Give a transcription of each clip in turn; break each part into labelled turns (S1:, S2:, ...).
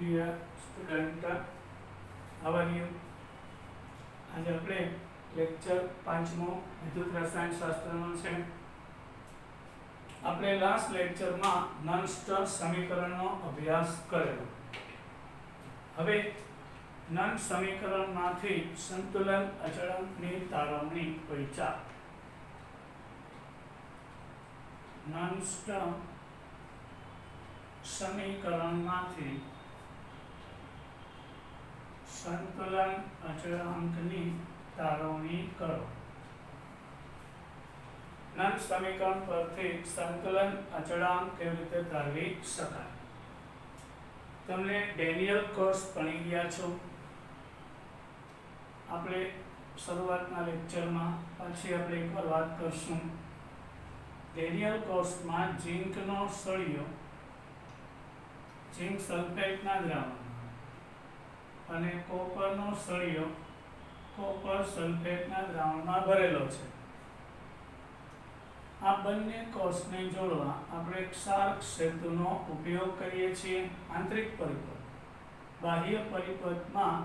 S1: Dear student, how are you? આજે આપણે lecture 5મો વિદ્યુત રસાયણ શાસ્ત્રનો છે. આપણે લાસ્ટ લેક્ચરમાં નન-સ્ટર સમીકરણનો અભ્યાસ કરેલો. હવે નન સમીકરણમાંથી સંતુલન અચળાંકની તારવણી વિચાર. નન-સ્ટર સમીકરણમાંથી સંતુલન અચળાંકની તારવણી કરો. નન સમીકરણ પરથી સંતુલન અચળાંક કેવી રીતે તારવી શકાય? તમને ડેનિયલ કોર્સ ભણી ગયા છો. આપણે શરૂઆતના લેક્ચરમાં પછી આપણે એકવાર વાત કરશું. ડેનિયલ કોર્સમાં ઝીંકનો સળિયો ઝીંક સલ્ફેટના દ્રાવણમાં અને કોપરનો સળિયો કોપર સલ્ફેટના દ્રાવણમાં ભરેલો છે. આ બંને કોષને જોડવા આપણે ક્ષારક સેતુનો ઉપયોગ કરીએ છીએ. આંતરિક પરિપથ, બાહ્ય પરિપથમાં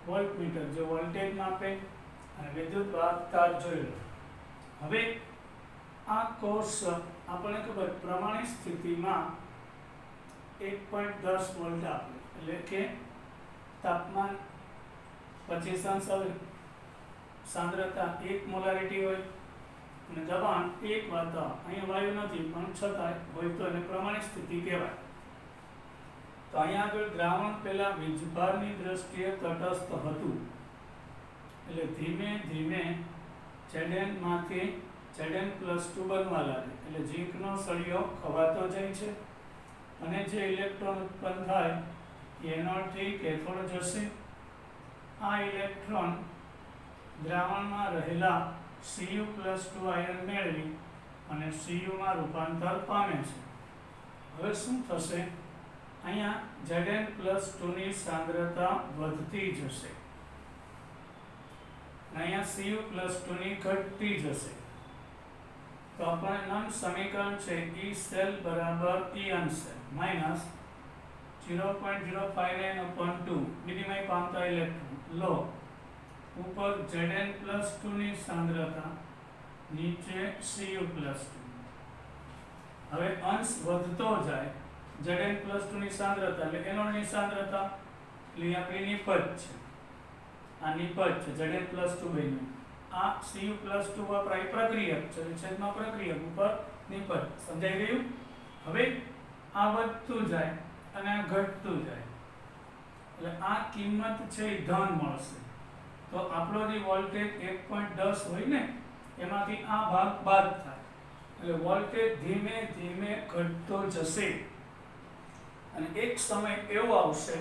S1: વોલ્ટમીટર જે વોલ્ટેજ માપે અને વિદ્યુત વાહકતા જોઈ લો. હવે આ કોષ આપણને ખબર પ્રમાણિત સ્થિતિમાં 1.10 વોલ્ટ આપે, એટલે કે તાપમાન 25°, સાંદ્રતા 1 મોલારિટી હોય અને દબાણ 1 વાતાવરણ. અહીંયા વાયુ નથી પણ છતાંય હોય તો એને પ્રમાણિત સ્થિતિ કહેવાય. તો અહીંયા આગળ દ્રાવણ પહેલા વીજભારની દ્રષ્ટિએ તટસ્થ હતું, એટલે ધીમે ધીમે Zn માંથી Zn+2 બનવા લાગે, એટલે ઝીંકનો સળિયો ખવાતો જાય છે અને જે ઇલેક્ટ્રોન ઉત્પન્ન થાય એનોડથી કેથોડ જશે. આ ઇલેક્ટ્રોન દ્રાવણમાં રહેલા Cu+2 આયન મેળવી અને Cu માં રૂપાંતર પામે છે. હવે શું થશે? અહીંયા Zn+2 ની સાંદ્રતા વધતી જશે, અહીંયા Cu+2 ની ઘટતી જશે. તો આપણે નન સમીકરણ છે E સેલ બરાબર E અનસેલ માઈનસ 0.059/2 વિનિમય પામતા ઇલેક્ટ્રોન લો. ઉપર Zn+2 ની સાંદ્રતા, નીચે Cu+2. હવે અંશ વધતો જાય, Zn+2 ની સાંદ્રતા એટલે એનોડની સાંદ્રતા, એટલે આપણી નિપજ છે. આ નિપજ છે Zn+2 બન્યું. આ Cu+2 વપરાય પ્રક્રિયક છે, છેદમાં પ્રક્રિયક ઉપર નિપજ. સમજાઈ ગયું? હવે આ વધતું જાય અને આ ઘટતું જાય, એટલે આ કિંમત છે એ ધન મળશે. તો આપણો જે વોલ્ટેજ 1.10 હોય ને એમાંથી આ ભાગ બાદ થાય, એટલે વોલ્ટેજ ધીમે ધીમે ઘટતો જશે. અને એક સમય એવો આવશે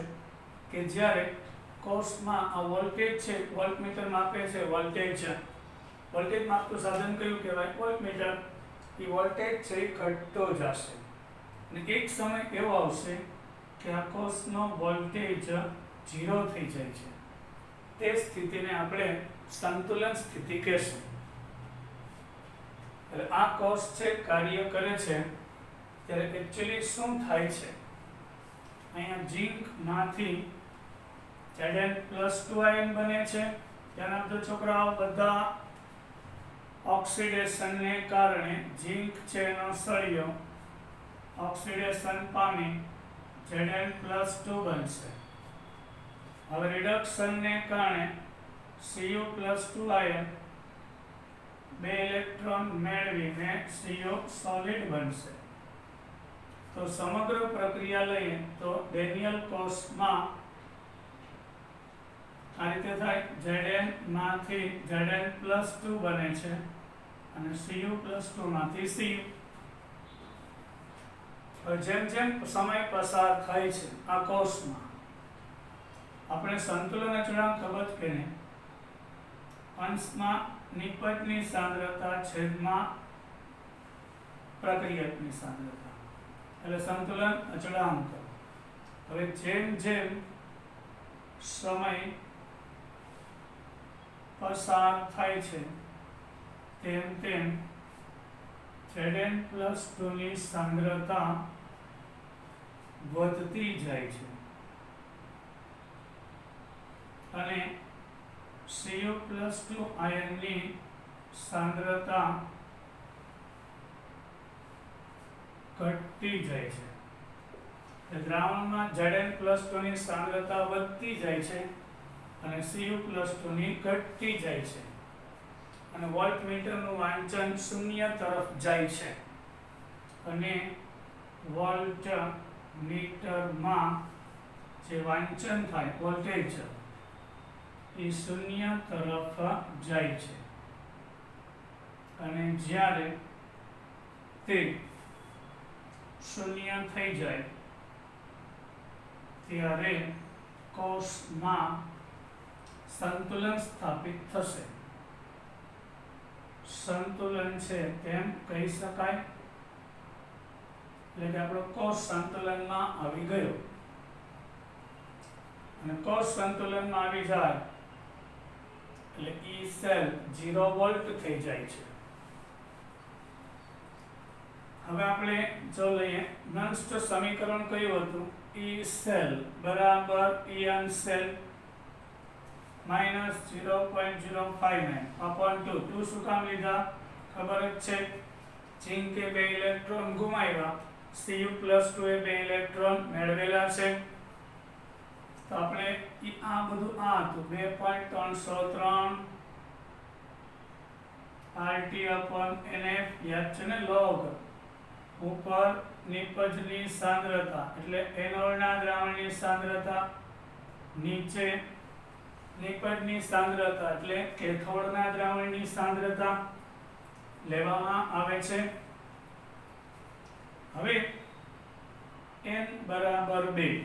S1: કે જ્યારે કોષમાં આ વોલ્ટેજ છે, વોલ્ટમીટર માપે છે વોલ્ટેજ માપતું સાધન કયું કહેવાય? વોલ્ટમીટર. એ વોલ્ટેજ છે એ ઘટતો જશે અને એક સમય એવો આવશે કે આ કોષનો વોલ્ટેજ 0 થઈ જાય છે. તે સ્થિતિને આપણે સંતુલન સ્થિતિ કહેશું. એટલે આ કોષ છે કાર્ય કરે છે ત્યારે એક્ચ્યુઅલી શું થાય છે? અહીંયા ઝીંકમાંથી Zn+2 આયન બને છે. ત્યારના તો છોકરાઓ બધા ઓક્સિડેશનને કારણે ઝીંક છે એનો સળિયો ઓક્સિડેશન પામી Zn+2 બનશે. હવે રિડક્શનને કારણે Cu+2 આયન 2 ઇલેક્ટ્રોન મેળવીને CO સોલિડ બનશે. તો સમગ્ર પ્રક્રિયા લઈએ તો ડેનિયલ કોષમાં આ રીતે થાય. Zn માંથી Zn+2 બને છે અને Cu+2 માંથી Cu. જેમ જેમ સમય પસાર થાય છે આ કોષમાં આપણે સંતુલન અચળાંક ખબર કે નહીં? અંશમાં નિપજની સાંદ્રતા છેદમાં પ્રક્રિયકની સાંદ્રતા, એટલે સંતુલન અચળાંક. હવે જેમ જેમ સમય પસાર થાય છે તેમ તેમ Zn+2 ની સાંદ્રતા વધતી જાય છે અને Cu+2 આયનની સાંદ્રતા ઘટતી જાય છે. દ્રાવણમાં Zn+2 ની સાંદ્રતા વધતી જાય છે અને Cu+2 ની ઘટતી જાય છે અને વોલ્ટમીટરનું વાંચન 0 તરફ જાય છે અને વોલ્ટમીટરમાં જે વાંચન થાય વોલ્ટેજ એ 0 તરફ જાય છે અને જ્યારે તે 0 થઈ જાય ત્યારે કોષમાં સંતુલન સ્થાપિત થશે. સંતુલન છે તેમ કહી શકાય, એટલે કે આપણો કોષ સંતુલનમાં આવી ગયો અને કોષ સંતુલનમાં આવી જાય એટલે E સેલ 0 વોલ્ટ થઈ જાય છે. હવે આપણે જો લઈએ નંસ્ટ સમીકરણ કયું હતું? E સેલ બરાબર En સેલ માઇનસ 0.059 અપોન 2 શું કામ લીધા ખબર જ છે, ઝીંકે 2 ઇલેક્ટ્રોન ગુમાવ્યા, Cu+2 એ 2 ઇલેક્ટ્રોન મેળવેલા છે. તો આપણે આ બધું આ હતું 2.303 RT/NF યાદ છે ને, લોગ ઉપર નિપજની સાંદ્રતા એટલે એનોડના દ્રાવણની સાંદ્રતા, નીચે નિપજની સાંદ્રતા એટલે કેથોડના દ્રાવણની સાંદ્રતા લેવામાં આવે છે. હવે n બરાબર 2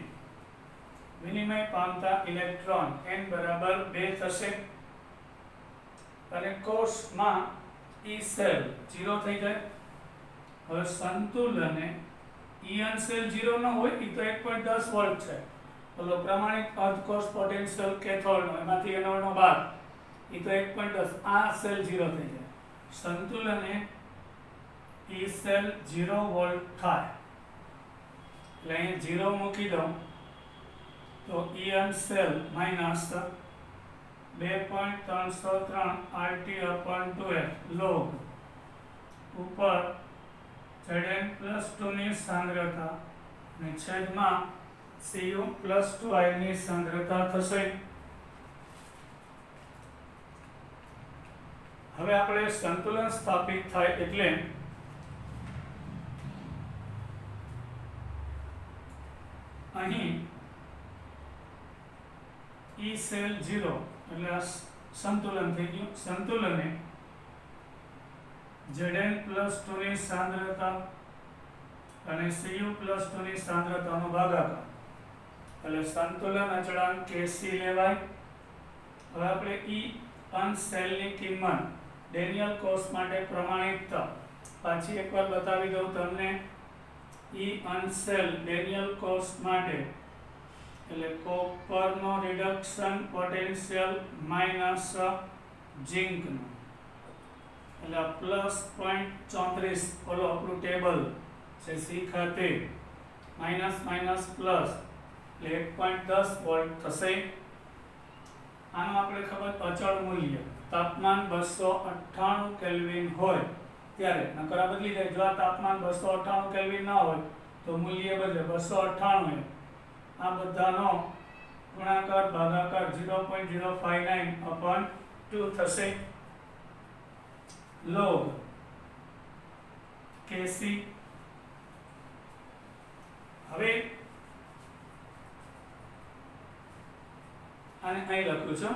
S1: વિનિમય પામતા ઇલેક્ટ્રોન n બરાબર 2 થશે અને કોષમાં E સેલ 0 થઈ જાય. હવે સંતુલને En સેલ 0 ન હોય, એ તો 1.10 વોલ્ટ છે, તો પ્રમાણિત અર્ધકોષ પોટેન્શિયલ કેથોડનો એમાંથી એનોડનો ભાગ એ તો 1.10, આ સેલ 0 થઈ જાય. સંતુલને E સેલ 0 વોલ્ટ થાય એટલે અહીં 0 મૂકી દઉં તો En cell minus 2.303 RT/2F log ઉપર Zn+2 ની સાંદ્રતા અને છેદમાં Cu+2 આયનની સાંદ્રતા થશે. હવે આપણે સંતુલન સ્થાપિત થાય એટલે અહીં E સેલ 0 એટલે આ સંતુલન થઈ ગયું. સંતુલને Zn+2 ની સાંદ્રતા અને Cu+2 ની સાંદ્રતાનો ભાગાકાર એટલે સંતુલન અચળાંક Kc લેવાય. હવે આપણે E1 સેલની કિંમત ડેનિયલ કોષ માટે પ્રમાણિત પાછી એકવાર બતાવી દઉં તમને. E1 સેલ ડેનિયલ કોષ માટે એટલે કોપરનો રિડક્શન પોટેન્શિયલ માઇનસ ઝિંકનો એટલે +0.34 ઓલો આપણું ટેબલ છે સી ખાતે માઇનસ માઇનસ પ્લસ એટલે 1.10 વોલ્ટ થશે. આનું આપણે ખબર અચળ મૂલ્ય તાપમાન 298 કેલ્વિન હોય ત્યારે, નકર આ બદલી જાય, જો આ તાપમાન 298 કેલ્વિન ના હોય તો મૂલ્ય બદલે 298 આ બધાનો ગુણાકાર ભાગાકાર 0.059/2 થશે લોગ Kc. હવે આને અહીં લખ્યું છે,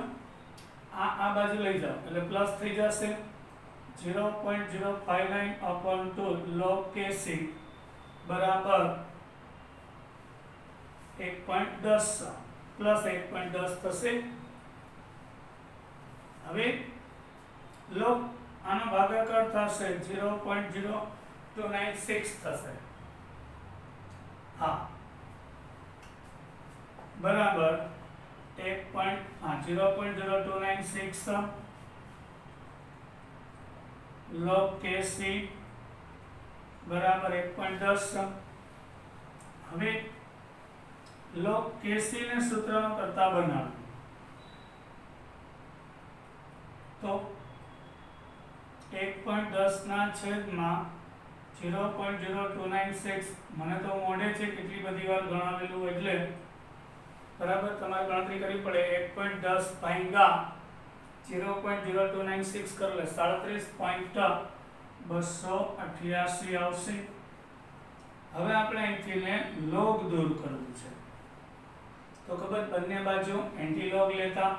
S1: આ બાજુ લઈ જાઓ એટલે પ્લસ થઈ જશે 0.059/2 લોગ Kc બરાબર 1.10 પ્લસ 1.10 થશે. હવે લોગ આનો ભાગાકાર થશે 0.0296 થશે. હા બરાબર 0.0296 લોગ Kc બરાબર 1.10. હવે log kc ને સૂત્રમાં કરતા બનાવ્યું તો 1.10 ના છેદમાં 0.0296 મને તો મોઢે છે કેટલી બધી વાર ગણાવેલું એટલે બરાબર તમારે ગણતરી કરવી પડે 1.10 ભાગ્યા 0.0296 कर ले 37.288 આવશે હવે આપણે અહીંથી ને log દૂર કરવું છે તો ખબર બંને બાજુ એન્ટીલોગ લેતા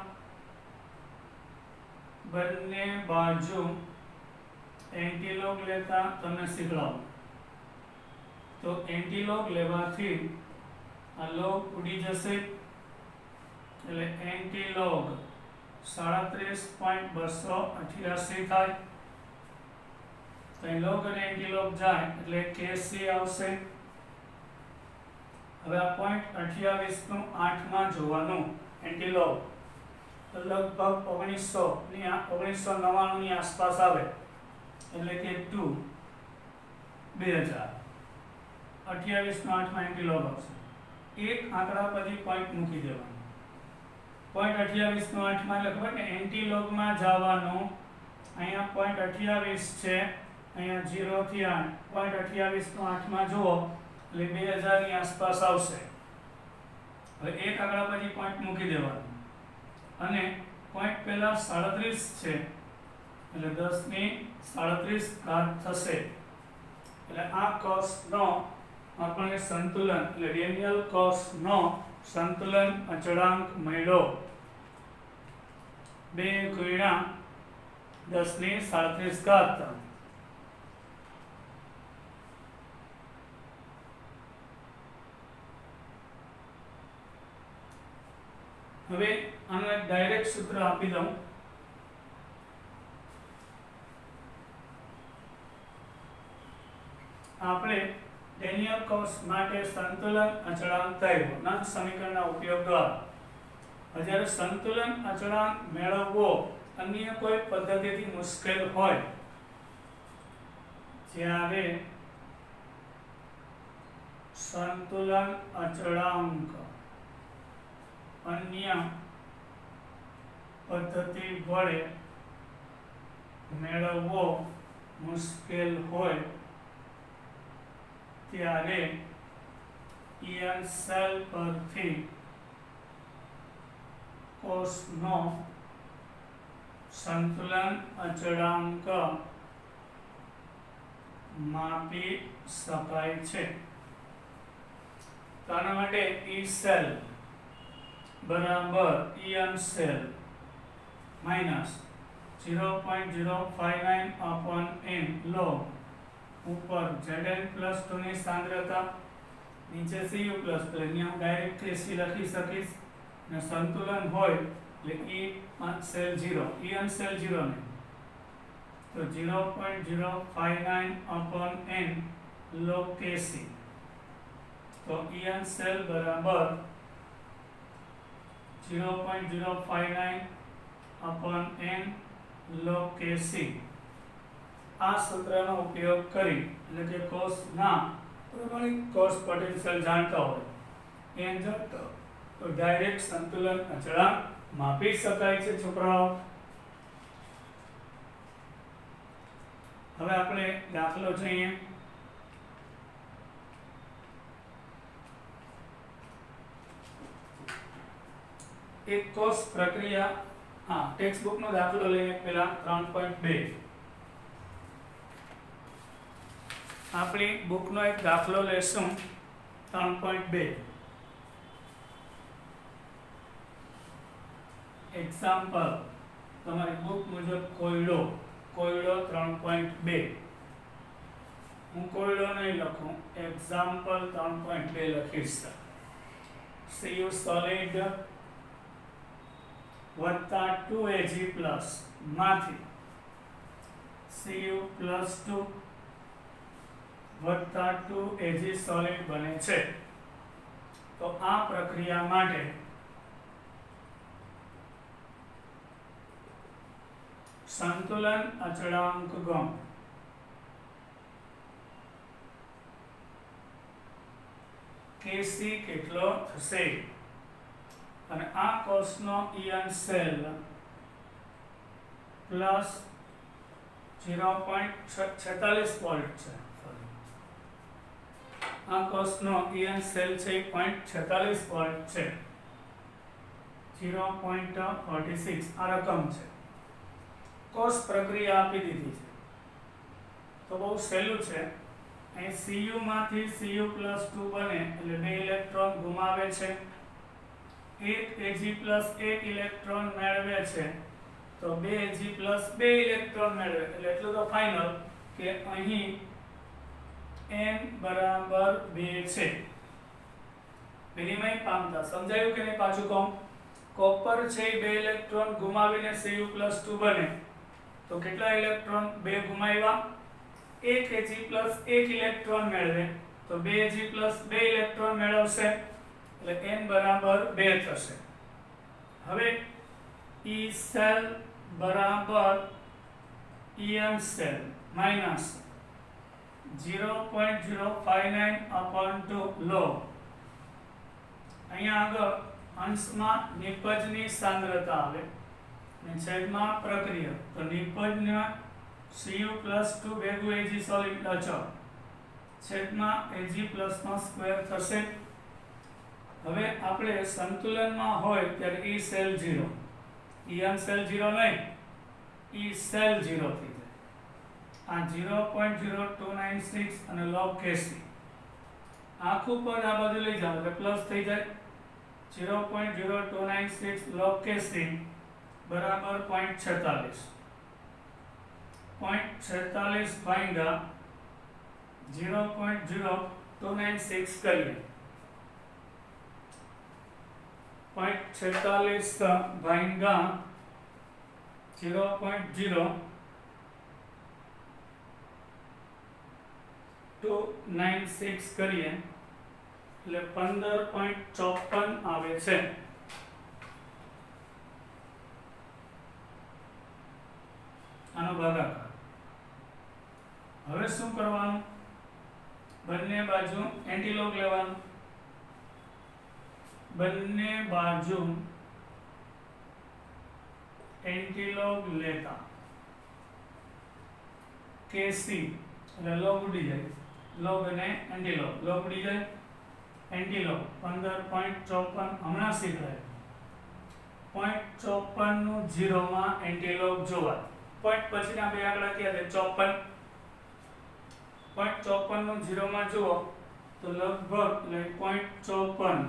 S1: બંને બાજુ એન્ટીલોગ લેતા તમને શીખવાડું તો એન્ટીલોગ લેવાથી આ log ઉડી જશે એટલે એન્ટીલોગ 37.288 થાય તો log અને એન્ટીલોગ જાય એટલે kc આવશે હવે આ 0.28 નું 8 માં જોવાનું એન્ટીલોગ તો લગભગ 1999 ની આસપાસ આવે એટલે કે 2000 28 નો 8 માં એન્ટીલોગ આવશે એક આંકડા પછી પોઈન્ટ મૂકી દેવાનો 0.28 નો 8 માં એટલે ખબર ને એન્ટીલોગ માં જવાનું અહીંયા 0.28 છે અહીંયા 0 થી 8 0.28 નો 8 માં જુઓ એટલે 2000 ની આસપાસ આવશે હવે એક આંકડા પછી પોઈન્ટ મૂકી દેવાનો અને પોઈન્ટ પહેલા 37 છે એટલે 10 ની 37 ઘાત થશે એટલે આ cos નો આપણને સંતુલન એટલે રેડિયલ cos નો સંતુલન અચળાંક મળ્યો 2 ગુણ્યા 10 ની 37 ઘાત હવે આનું એક ડાયરેક્ટ સૂત્ર આપી દઉં આપણે ડેનિયલ કોસ માટે સંતુલન અચળાંક થયો ના સમીકરણના ઉપયોગ દ્વારા જ્યારે સંતુલન અચળાંક મેળવવો અન્ય કોઈ પદ્ધતિથી મુશ્કેલ હોય જ્યારે સંતુલન અચળાંક अन्य पद्धति वडे मेळवવો मुश्केल होय त्यारे ईएन सेल परथी कोस नो संतुलन अचळांक मापी शकाय छे तो आना माटे ई सेल बराबर E N cell minus 0.059 upon n log ऊपर Zn+2 ની સાંદ્રતા નીચે Cu+ એટલે અહીંયા ડાયરેક્ટલી C લખી શકીશ ને સંતુલન હોય એટલે E સેલ 0 ईएन સેલ 0 ને તો 0.059 अपॉन n log Kc तो ईएन सेल बराबर 0.059 अपॉन n log Kc આ સૂત્રનો ઉપયોગ કરી એટલે કે cos ના પ્રમાણિક cos પોટેન્શિયલ જાણતા હોય n જાણતો તો ડાયરેક્ટ સંતુલન અચળાંક માપી શકાય છે છોકરાઓ હવે આપણે દાખલો જોઈએ एक कोर्स प्रक्रिया हाँ टेक्स्ट बुक नो दाखलो लईए पहला 3.2 आपणी बुक नो एक दाखलो लेशुं 3.2 एग्जाम्पल तमारी बुक मुजब कोयडो कोयडो 3.2 हूँ कोयडो नहीं लखूं एग्जाम्पल 3.2 लखीश Cu solid वत्ता 2Ag प्लस माथी Cu+2 वत्ता 2Ag सॉलिड बने छे तो आ प्रक्रिया माटे संतुलन अचळांक गम Kc કેટલો થશે અને આ કોષનો ઇયન સેલ પ્લસ 0.46 વોલ્ટ છે. આ કોષનો ઇયન સેલ છે 0.46 વોલ્ટ છે. 0.46 આ રકમ છે. કોષ પ્રક્રિયા આપી દીધી છે તો બહુ સહેલું છે. અહીં Cu માંથી Cu+2 બને એટલે 2 ઇલેક્ટ્રોન ગુમાવે છે. 1 Ag+1 ઇલેક્ટ્રોન મેળવે છે તો 2 Ag+2 ઇલેક્ટ્રોન મેળવે એટલે એટલું તો ફાઇનલ કે અહીં n બરાબર 2 છે. વિનિમય પામતા સમજાયું કે નહીં? પાછું કહું, કોપર છે 2 ઇલેક્ટ્રોન ગુમાવીને Cu+2 બને તો કેટલા ઇલેક્ટ્રોન 2 ગુમાવ્યા? 1 Ag+1 ઇલેક્ટ્રોન મેળવે તો 2 Ag+2 ઇલેક્ટ્રોન મેળવશે એટલે n બરાબર 2 થશે. હવે E સેલ બરાબર EM સેલ માઈનસ 0.059/2 log. અહીંયા આગળ અંશમાં નિપજની સાંદ્રતા આવે અને છેદમાં પ્રક્રિયા. તો નિપજના Cu+2 ભેગું Ag સોલિડ અચળ છેદમાં Ag પ્લસનો સ્ક્વેર થશે. હવે આપણે સંતુલનમાં હોય ત્યારે E સેલ 0, EM સેલ 0 નહીં, E સેલ 0 થઈ જાય. આ 0.0296 અને log Kc આખું પદ આ બાજુ લઈ જાઓ એટલે પ્લસ થઈ જાય. 0.0296 log Kc બરાબર 0.46. 0.46 ભાગ્યા 0.0296 કરીએ. 0.46 ભાગ્યા 0.0296 કરીએ એટલે 15.54 આવે છે. આનો ભાગાકાર. હવે શું કરવાનું? બંને બાજુ એન્ટીલોગ લેવાનું. બંને બાજુ એન્ટીલોગ લેતા Kc એટલે લોગ ઉડી જાય. લોગ અને એન્ટીલોગ. લોગ ઉડી જાય, એન્ટીલોગ 15.54 હમણાં શીખવાય. 0.54 નું 0 માં એન્ટીલોગ જોવાય. પોઈન્ટ પછીના બે આંકડા કયા છે? 54. 0.54 નું 0 માં જુઓ તો લગભગ એટલે 0.54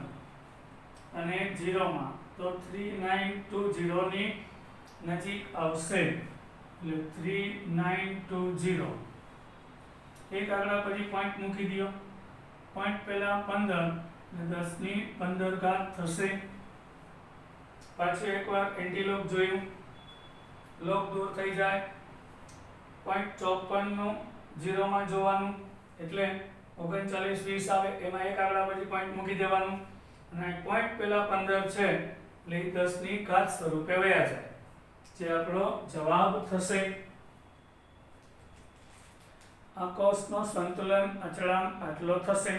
S1: અને 0 માં તો 3920 ની નજીક આવશે એટલે 3920. એક આંકડા પછી પોઈન્ટ મૂકી દો. પોઈન્ટ પહેલા 15 એટલે 10 ની 15 ઘાત થશે. પાછું એકવાર એન્ટીલોગ જોયું, લોગ દૂર થઈ જાય. 0.54 નું 0 માં જોવાનું એટલે 3920 આવે. એમાં એક આંકડા પછી પોઈન્ટ મૂકી દેવાનું અને પોઈન્ટ પહેલા 15 છે એટલે 10 ની ઘાત સ્વરૂપે વયા જાય જે આપણો જવાબ થશે. આ કોષનો સંતુલન અચળાંક આટલો થશે.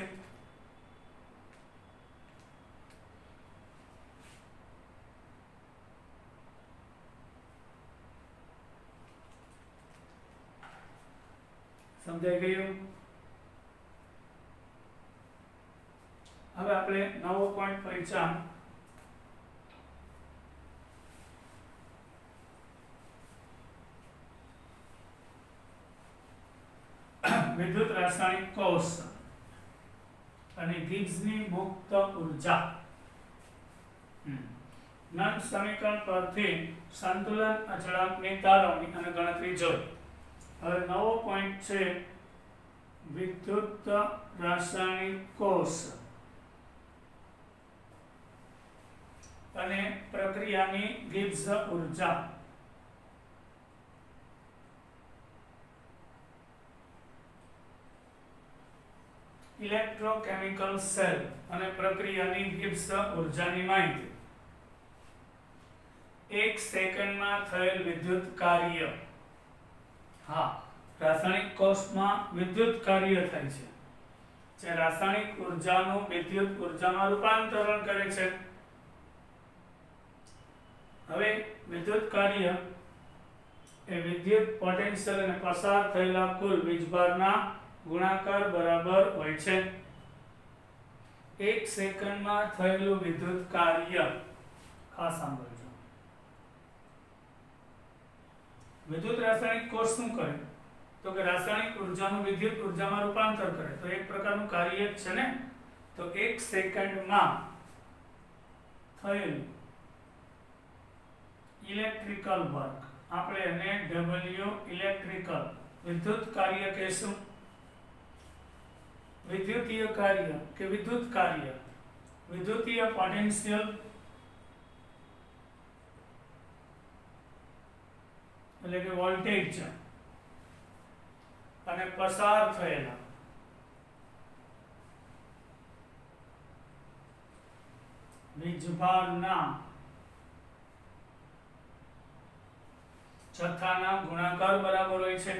S1: સમજાઈ ગયું? હવે આપણે નવો પોઈન્ટ પરીક્ષા વિદ્યુત રાસાયણિક કોષ અને ગિબ્સની મુક્ત ઉર્જા. નન સમીકરણ પરથી સંતુલન અચળાંકની તારવણી અને ગણતરી જોઈ. હવે નવો પોઈન્ટ છે વિદ્યુત રાસાયણિક કોષ અને પ્રક્રિયાની ગિબ્સ ઉર્જા. ઇલેક્ટ્રોકેમિકલ સેલ અને પ્રક્રિયાની ગિબ્સ ઉર્જાની માહિતી. 1 સેકન્ડમાં થયેલ વિદ્યુત કાર્ય. હા, રાસાયણિક કોષમાં વિદ્યુત કાર્ય થાય છે જે રાસાયણિક ઉર્જાનું વિદ્યુત ઉર્જામાં રૂપાંતરણ કરે છે. હવે વિદ્યુત કાર્ય એ વિદ્યુત પોટેન્શિયલ અને પસાર થયેલા કુલ વીજભારના ગુણાકાર બરાબર હોય છે. 1 સેકન્ડમાં થયેલું વિદ્યુત કાર્ય, ખાસ સાંભળજો. વિદ્યુત રાસાયણિક કોષ શું કરે? તો કે રાસાયણિક ઉર્જાનું વિદ્યુત ઉર્જામાં રૂપાંતર કરે. તો એક પ્રકારનું કાર્ય જ છે ને. તો 1 સેકન્ડમાં થયેલું ઇલેક્ટ્રિકલ વર્ક, આપણે એને W ઇલેક્ટ્રિકલ વિદ્યુત કાર્ય કહેશું. વિદ્યુતીય કાર્ય કે વિદ્યુત કાર્ય, વિદ્યુતીય પોટેન્શિયલ એટલે કે વોલ્ટેજ અને પસાર થયેલા વીજભારના જથ્થાના ગુણાકાર બરાબર હોય છે.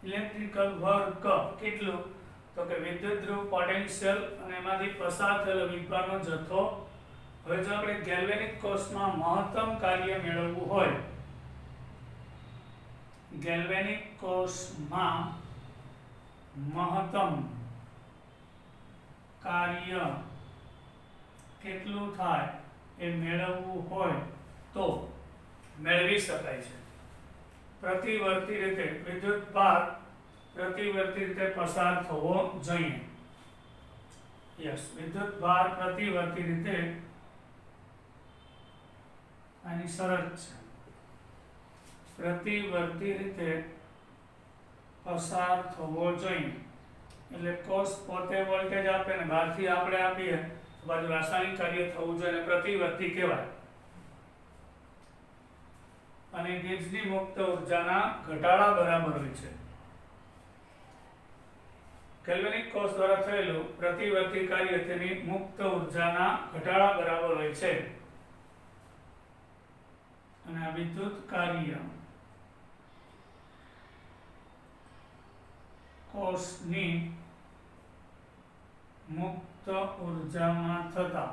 S1: ઇલેક્ટ્રિકલ વર્ક કેટલું? તો કે વિદ્યુત ધ્રુવ પોટેન્શિયલ અને એમાંથી પસાર થયેલો વીજભારનો જથ્થો. હવે જો આપણે ગેલ્વેનિક કોષમાં મહત્તમ કાર્ય મેળવવું હોય, ગેલ્વેનિક કોષમાં મહત્તમ કાર્ય કેટલું થાય એ મેળવવું હોય તો મેળવી શકાય છે. પ્રતિવર્તી રીતે વિદ્યુત ભાર પ્રતિવર્તી રીતે પસાર થવો જોઈએ. યસ, વિદ્યુત ભાર પ્રતિવર્તી રીતે, આની શરત છે, પ્રતિવર્તી રીતે પસાર થવો જોઈએ. એટલે કોષ પોતે વોલ્ટેજ આપે ને બહારથી આપણે આપીએ તો બાજુ રાસાયણિક કાર્ય થવું જોઈએ અને પ્રતિવર્તી કહેવાય. અને ગિબ્સની મુક્ત ઉર્જાના ઘટાડા બરાબર હોય છે. ગેલ્વેનિક કોષ દ્વારા થયેલું પ્રતિવર્તી કાર્ય તેની મુક્ત ઉર્જાના ઘટાડા બરાબર હોય છે. અને આ વિદ્યુત કાર્ય કોષની મુક્ત ઉર્જામાં થતા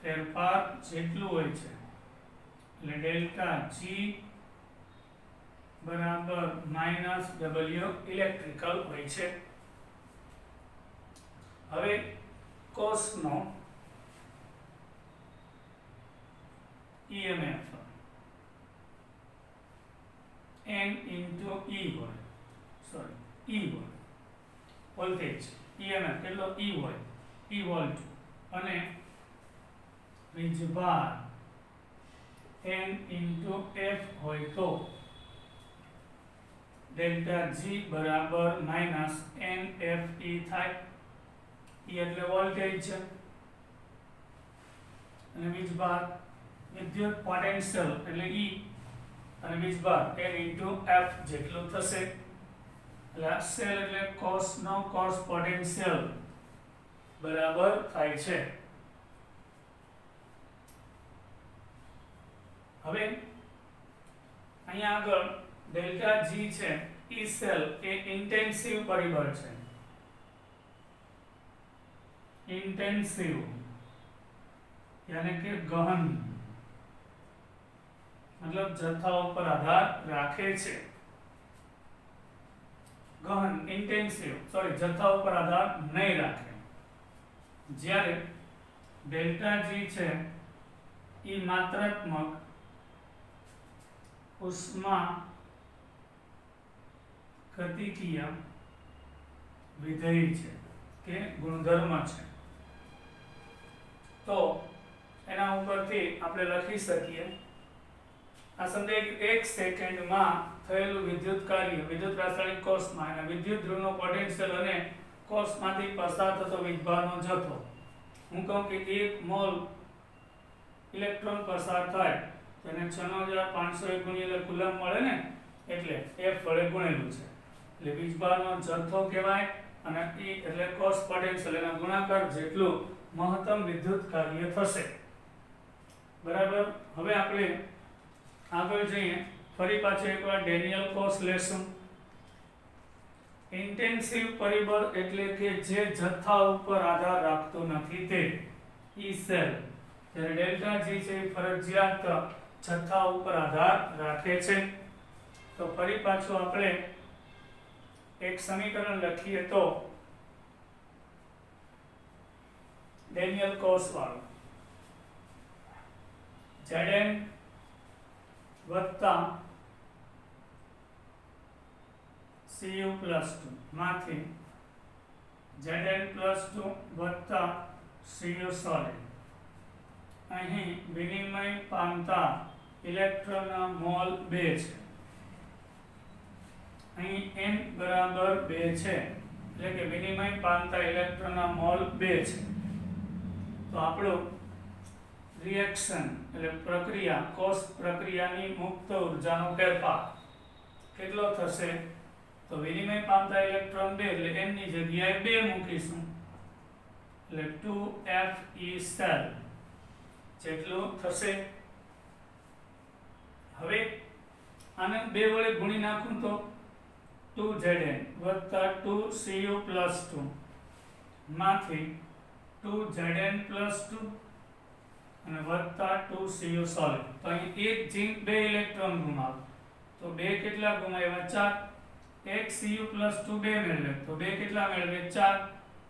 S1: ફેરફાર જેટલું હોય છે. એટલે ડેલ્ટા G બરાબર -W ઇલેક્ટ્રિકલ હોય છે. હવે કોષનો EMF N into E હોય, સોરી E હોય, વોલ્ટેજ EMF કેટલો E હોય, E વોલ્ટ, અને વીજભાર N into F હોય તો ડેલ્ટા G બરાબર -NFE થાય. E એટલે વોલ્ટેજ છે અને વીજભાર વિદ્યુત પોટેન્શિયલ એટલે E અને વીજભાર N into F જેટલું થશે. એટલે આ સેલ એટલે કોષનો કોષ પોટેન્શિયલ બરાબર થાય છે. હવે અહીંયા આગળ ડેલ્ટા G છે, E સેલ એ ઇન્ટેન્સિવ પરિબળ છે. ઇન્ટેન્સિવ યાની કે ગહન, મતલબ જથ્થા ઉપર આધાર રાખે છે. ગહન ઇન્ટેન્સિવ, સોરી, જથ્થા ઉપર આધાર નહીં રાખે. જ્યારે ડેલ્ટા G છે એ માત્રાત્મક ઉષ્મા ગતિકીય વિધેય છે કે ગુણધર્મ છે. તો એના ઉપરથી આપણે લખી શકીએ આ સંદેશ 1 સેકન્ડમાં થયેલું વિદ્યુત કાર્ય વિદ્યુત રાસાયણિક કોષમાં અને વિદ્યુત ધ્રુવનો પોટેન્શિયલ અને કોષમાંથી પસાર થતો વીજભારનો જથ્થો. હું કહું કે 1 મોલ ઇલેક્ટ્રોન પસાર થાય તો એને 6500 ગુણ્યા કુલમ મળે ને, એટલે F વડે ગુણેલું છે. એટલે વીજભારનો જથ્થો કહેવાય અને E એટલે કોષ પોટેન્શિયલ એના ગુણાકાર જેટલું મહત્તમ વિદ્યુત કાર્ય થશે। બરાબર। હવે આપણે આગળ જઈએ, ફરી પાછો એકવાર ડેનિયલ કોસ લેશું। ઇન્ટેન્સિવ પરિબળ એટલે કે જે જથ્થા ઉપર આધાર રાખતો નથી તે ઈ સેલ, જ્યારે ડેલ્ટા જી છે એ ફરજિયાત જથ્થા ઉપર આધાર રાખે છે। તો ફરી પાછું આપણે એક સમીકરણ લખીએ તો ડેનિયલ કોસ વાળું Zn વત્તા Cu+2 માંથી Zn+2 વત્તા Cu સોલિડ। અહીં વિનિમય પામતા ઇલેક્ટ્રોનના મોલ 2 છે, અહીં n બરાબર 2 છે, એટલે કે વિનિમય પામતા ઇલેક્ટ્રોનના મોલ 2 છે। તો આપણું રિએક્શન એટલે પ્રક્રિયા, કોષ પ્રક્રિયાની મુક્ત ઉર્જાનો ફેરફાર કેટલો થશે? તો વિનિમય પામતા ઇલેક્ટ્રોન 2 એટલે n ની જગ્યાએ 2 મૂકીશું, એટલે 2Fe સેલ જેટલું થશે। હવે આને 2 વડે ગુણી નાખું તો 2Zn વત્તા 2Cu+2 માંથી 2Zn+2 અને વત્તા 2Cu સોલિડ। તો અહીં એક ઝીંક 2 ઇલેક્ટ્રોન ગુમાવે, તો 2 કેટલા ગુમાવ્યા? 4। એક Cu+2 2 મેળવે, તો 2 કેટલા મેળવે? 4।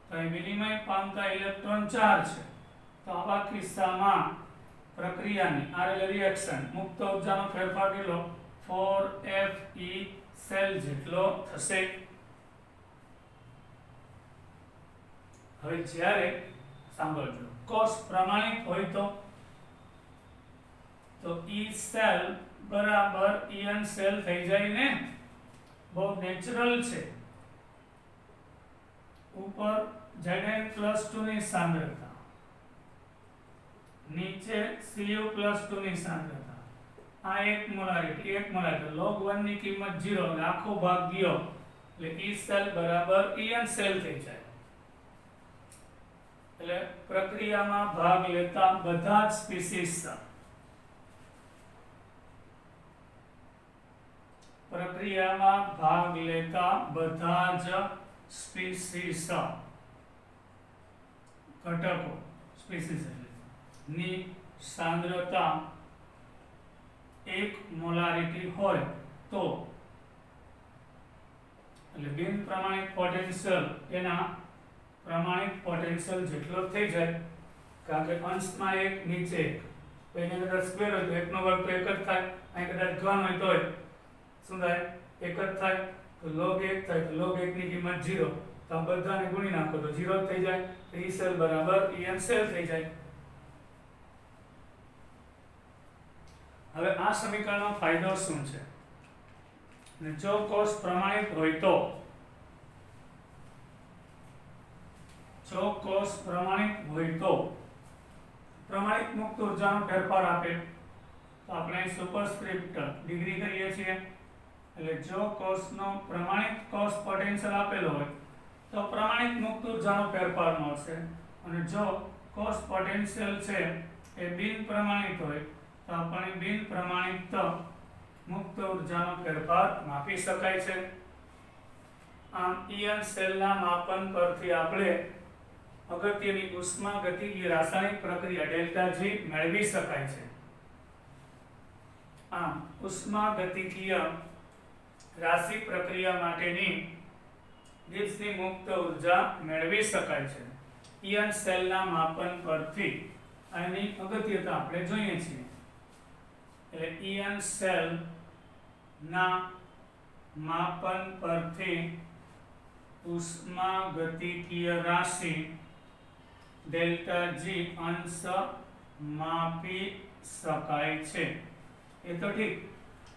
S1: તો અહીં વિનિમય પામતા ઇલેક્ટ્રોન 4 છે। તો આવા કિસ્સામાં પ્રક્રિયાની રિએક્શન મુક્ત ઉર્જાનો ફેરફાર કેટલો? 4Fe સેલ જેટલો થશે। હવે જ્યારે સાંભળજો, કોષ પ્રમાણિત હોય તો E સેલ બરાબર En સેલ થઈ જાય ને, બહુ નેચરલ છે। ઉપર Zn+2 ની સાંદ્રતા, નીચે Cu+2 ની સાંદ્રતા, આ 1 મોલારિટી 1 મોલારિટી, log 1 ની કિંમત 0 એટલે આખો ભાગ ગયો, એટલે E સેલ બરાબર En સેલ થઈ જાય। એટલે પ્રક્રિયામાં ભાગ લેતા બધા જ સ્પીસીસ, પ્રક્રિયામાં ભાગ લેતા બધા જ સ્પીસીસ ઘટકો, સ્પીસીસ ની સાંદ્રતા 1 મોલારિટી હોય તો, એટલે બિન પ્રમાણિત પોટેન્શિયલ એના પ્રમાણિત પોટેન્શિયલ જેટલો થઈ જાય। કારણ કે અંશમાં 1 નીચે 1, એની અંદર સ્ક્વેર હોય તો 1 નો વર્ગ તો 1 જ થાય, અહીં કદાચ ઘન હોય તો શું થાય? 1 જ થાય। તો log 1 થાય તો log 1 ની કિંમત 0, તો આ બધાને ગુણી નાખો તો 0 થઈ જાય। તો E સેલ બરાબર En સેલ થઈ જાય। હવે આ સમીકરણનો ફાયદો શું છે? અને જો કોષ પ્રમાણિત હોય તો, જો કોષ પ્રમાણિત હોય તો પ્રમાણિત મુક્ત ઉર્જાનો ફેરફાર આપે, તો આપણે સુપરસ્ક્રિપ્ટ ડિગ્રી કરીએ છીએ, એટલે જો કોષનો પ્રમાણિત કોષ પોટેન્શિયલ આપેલો હોય તો પ્રમાણિત મુક્ત ઉર્જાનો ફેરફાર મળશે, અને જો કોષ પોટેન્શિયલ છે એ બિન પ્રમાણિત હોય તો આપણે બિન પ્રમાણિત મુક્ત ઉર્જાનો ફેરફાર માપી શકાય છે। આમ En સેલના માપન પરથી આપણે અગત્યની ઉષ્માગતિકીય રાસાયણિક પ્રક્રિયા ડેલ્ટા જી મેળવી શકાય છે। આમ ઉષ્માગતિકીય રાશિ પ્રક્રિયા માટેની ગિબ્સની મુક્ત ઉર્જા મેળવી શકાય છે En સેલના માપન પરથી। આની અગત્યતા આપણે જોઈએ છીએ, એટલે En સેલ ના માપન પરથી ઉષ્માગતિકીય રાશિ ડેલ્ટા જી અંશ માપી શકાય છે। એ તો ઠીક,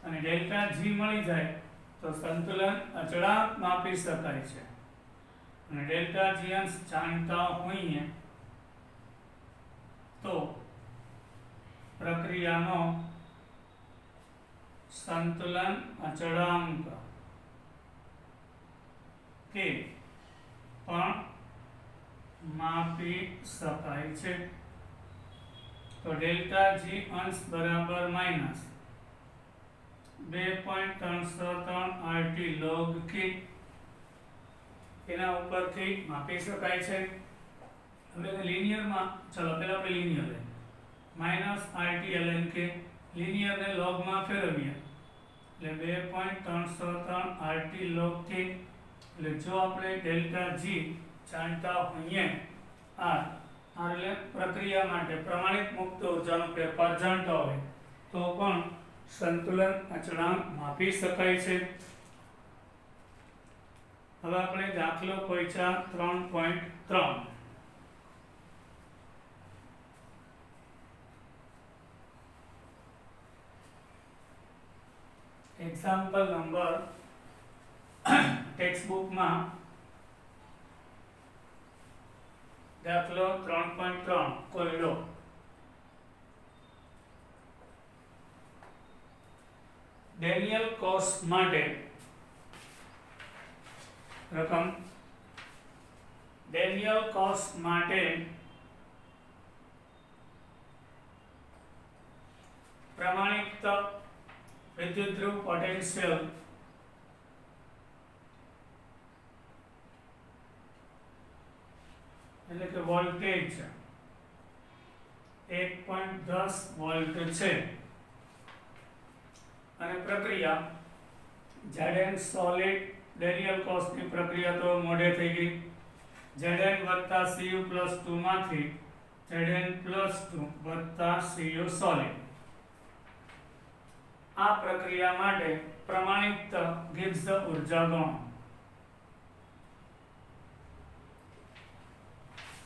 S1: અને ડેલ્ટા જી મળી જાય તો સંતુલન અચળાંક માપી શકાય છે, અને ડેલ્ટા જી અંશ જાણતા હોઈએ તો પ્રક્રિયાનો સંતુલન અચળાંક કે પણ માપી શકાય છે. તો ડેલ્ટા જી અંશ બરાબર માઇનસ 2.303 RT log k એના ઉપરથી માપી શકાય છે. હવે લિનિયરમાં ચલો પહેલા આપણે લિનિયર લઈએ minus RT ln k linear ને log માં ફેરવીએ એટલે 2.303 RT log k એટલે જો આપણે ડેલ્ટા જી જાણતા હોઈએ r એટલે પ્રક્રિયા માટે પ્રમાણિત મુક્ત ઉર્જાનો ફેરફાર જાણતા હોય તો પણ સંતુલન અચળાંક માપી શકાય છે. હવે આપણે દાખલો પોઈચા 3.3 એક્ઝામ્પલ નંબર ટેક્સ્ટ બુકમાં દાખલો 3.3 કોયડો ડેનિયલ કોસ માટે રકમ ડેનિયલ કોસ માટે પ્રમાણિત વિદ્યુતધ્રુવ પોટેન્શિયલ એટલે કે વોલ્ટેજ 1.10 વોલ્ટ છે અને પ્રક્રિયા Zn સોલિડ ડેનિયલ કોસની પ્રક્રિયા તો મોડે થઈ ગઈ. Zn Cu+2 માંથી Zn+2 Cu સોલિડ. આ પ્રક્રિયા માટે પ્રમાણિત ગિબ્સ ઉર્જા ગણો.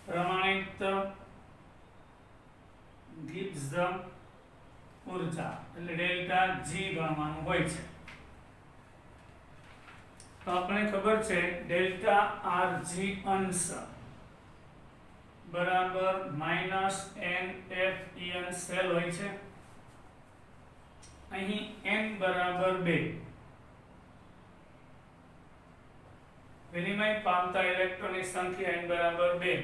S1: પ્રમાણિત ગિબ્સ ઉર્જા એટલે ડેલ્ટા જી ગણવાનું હોય છે. તો આપણે ખબર છે ડેલ્ટા આર જી અંશ બરાબર -NFEN સેલ હોય છે. અહીં n બરાબર 2 વિનિમય પામતા ઇલેક્ટ્રોનની સંખ્યા n બરાબર 2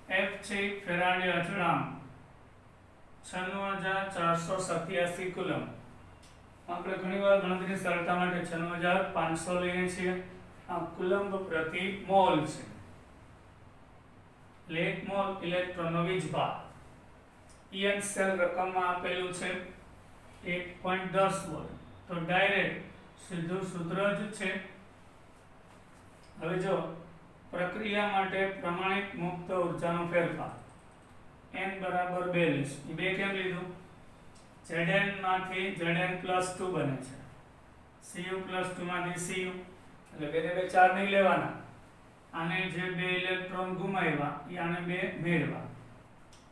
S1: F છે ફેરાડે અચળાંક 96487 કુલમ. આપણે ઘણીવાર ગણતરીની સરળતા માટે 96500 લઈએ છીએ. આ કુલમ્બ પ્રતિ મોલ છે એટલે 1 મોલ ઇલેક્ટ્રોનનો વીજભાર. En સેલ રકમમાં આપેલું છે 1.10 વોલ્ટ. તો ડાયરેક્ટ સીધું સૂત્ર જ છે. હવે જો પ્રક્રિયા માટે પ્રમાણિત મુક્ત ઉર્જાનો ફેરફાર n બરાબર 2 લઈશ. એ 2 કેમ લીધું? Zn માંથી Zn+2 બને છે, Cu+2 માંથી Cu એટલે 2 ને 2 4 નહીં લેવાના. આને જે 2 ઇલેક્ટ્રોન ગુમાવ્યા એ આને 2 મેળવા.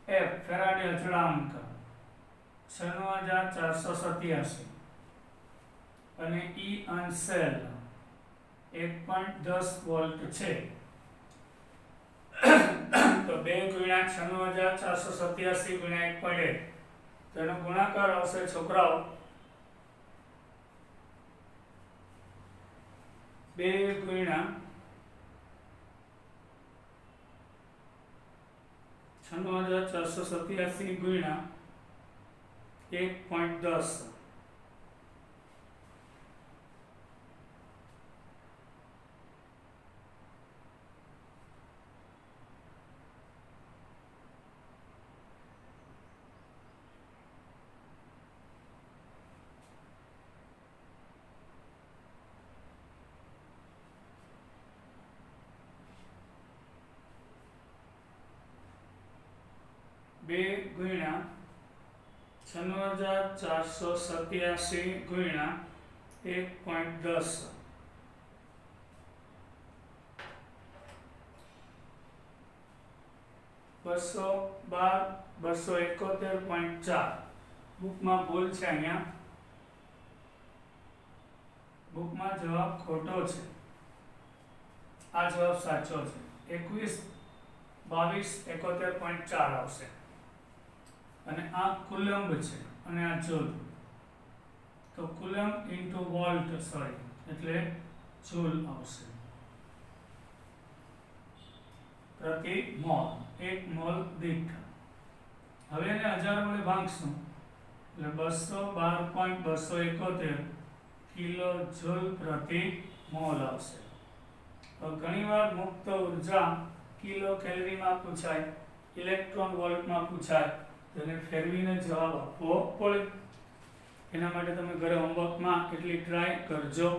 S1: F ફેરાડે અચળાંક 96487 અને E અંશ સેલ 1.10 વોલ્ટ છે. તો 2 ગુણ્યા 96487 ગુણ્યા 1.1 તો એનો ગુણાકાર આવશે છોકરાઓ 2 ગુણ્યા 96487 ગુણ્યા 1.10 2 ગુણ્યા 96487 ગુણ્યા 1.10 271 બુકમાં ભૂલ છે. અહીંયા બુકમાં જવાબ ખોટો છે. આ જવાબ સાચો છે. 21 22 71.4 આવશે અને આ કુલમ્બ છે અને આ જૂલ. તો કુલમ્બ ઇન્ટુ વોલ્ટ એટલે જૂલ આવશે. તો પ્રતિ મોલ, 1 મોલ દીઠ. હવે એને 1000 વડે ભાગશું એટલે 212.271 કિલો જૂલ પ્રતિ મોલ આવશે. તો ઘણીવાર મુક્ત ઉર્જા કિલો કેલરીમાં પૂછાય, ઇલેક્ટ્રોન વોલ્ટમાં પૂછાય, તો એને ફેરવીને જવાબ આપવો પડે. એના માટે તમે ઘરે હોમવર્કમાં એટલી ટ્રાય કરજો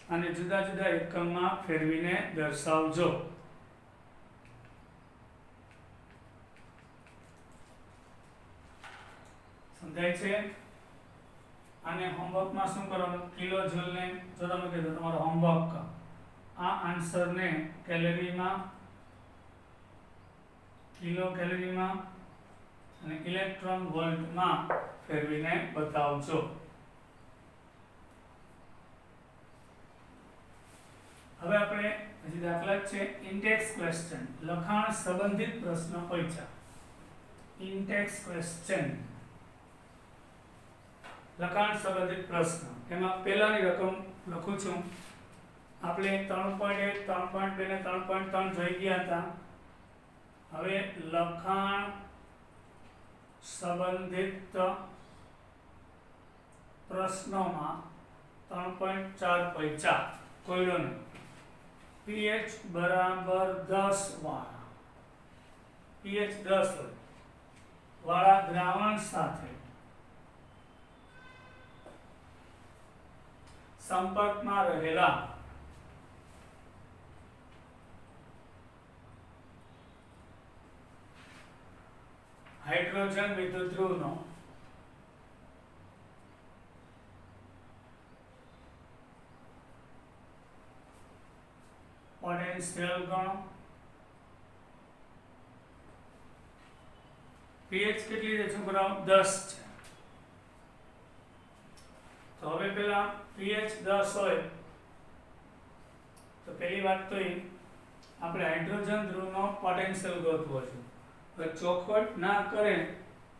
S1: અને જુદા જુદા એકમમાં ફેરવીને દર્શાવજો. સમજાય છે? આને હોમવર્કમાં શું કરવાનું, કિલો જૂલને જો તમે કીધું તમારો હોમવર્ક આ આન્સરને કેલરીમાં, કિલો કેલરીમાં અને ઇલેક્ટ્રોન વોલ્ટમાં ફેરવીને બતાવજો. હવે આપણે હજી દાખલા છે ઇન્ટેક્સ ક્વેશ્ચન, લખાણ સંબંધિત પ્રશ્ન પૂછ્યા. ઇન્ટેક્સ ક્વેશ્ચન લખાણ સંબંધિત પ્રશ્ન. એમાં પહેલાની રકમ લખું છું. આપણે 3.1, 3.2 ને 3.3 જોઈ ગયા હતા. હવે લખાણ સંબંધિત પ્રશ્નોમાં 3.4 પૂછ્યા. કોયડો ને pH બરાબર 10 વાળા, pH 10 વાળા દ્રાવણ સાથે સંપર્કમાં રહેલા હાઇડ્રોજન વિદ્યુતધ્રુવનો પોટેન્શિયલ ગણો. pH કેટલી છે છોકરાઓ? 10 છે. તો હવે પેલા pH 10 હોય તો પહેલી વાત તો એ આપણે હાઇડ્રોજન ધ્રુવનો પોટેન્શિયલ ગોતવો છે. હવે ચોખવટ ના કરે